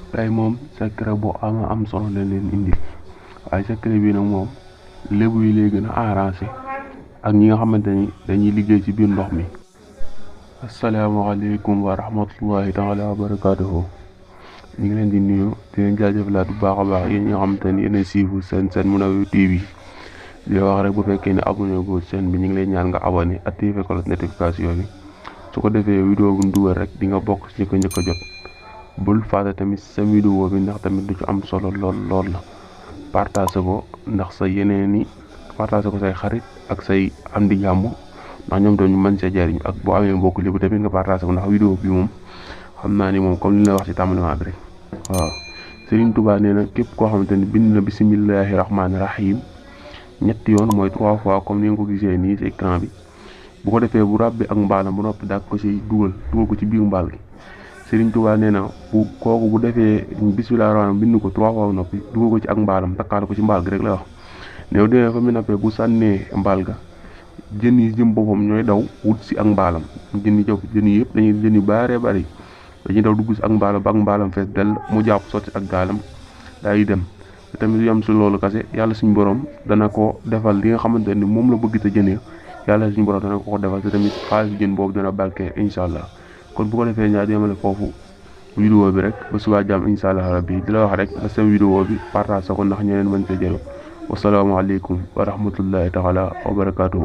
tey moom secret bu am solo la leen indi waaye secret bi nag moom lébu yi lay gën a arrangé ak ñi nga xamante ni dañuy liggéey ci biir ndox mi. asalaamaaleykum wa rahmatullahi taala wa barakaatuhu. ñu ngi leen di nuyu di leen jaajëfalaat bu baax a baax yéen ñi nga xamante ni yéen a siifu seen Mounawir TV di wax rek bu fekkee ne abonné ko chaîne bi ñu ngi lay ñaan nga abonné activé ko notification bi su ko defee vidéo bu ñu dugal rek di nga bokk ci ko njëkk a jot. bul fàtte tamit sa vidéo bi ndax tamit du ci am solo lool la partage ko ndax sa yeneen i partage ko say xarit ak say am di jàmm ndax ñoom tamit ñu mën see jariñ ak boo amee mbokk lépp tamit nga partage ko ndax vidéo bi moom xam naa ni moom comme li la wax ci tàmbalimaa bi rek waaw. Serigne Touba nee na képp koo xamante ni bind na bisimilahi rahmaani rahim ñetti yoon mooy 3 fois comme ni nga ko gisee nii ci écran bi bu ko defee bu ràbbi ak mbaalam bu noppi daal ko ci dugal ko ci biir mbaal gi. Serigne Touba nee na bu defee bisimilah rahmaani bind ko 3 fois noppi dugal ko ci ak mbaalam takkaale ko ci mbaal gi rek la wax néew demee fa mu noppee bu sànnee mbaal ga jën yi jëm boppam ñooy daw wut si ak mbaalam jën yi yëpp dañuy jën yu bëree bëri dañuy daw dugg si ak mbaalam ba ak mbaalam fees dell mu jàpp sotti ak gaalam daal di dem te tamit yam si loolu kase yàlla suñu borom dana ko defal li nga xamante ni moom la bëgg te jënee yàlla suñu borom dana ko defal te tamit xaalis jën boobu dana barke incha allah. kon bu ko defee ñaa demale foofu vidéo bi rek ba subaa jàmm incha allah rabbi di la wax rek nga seen vidéo bi partage ko ndax ñeneen mën see jël wasalaamaaleykum wa rahmatullahi taala wa barakaatuhu.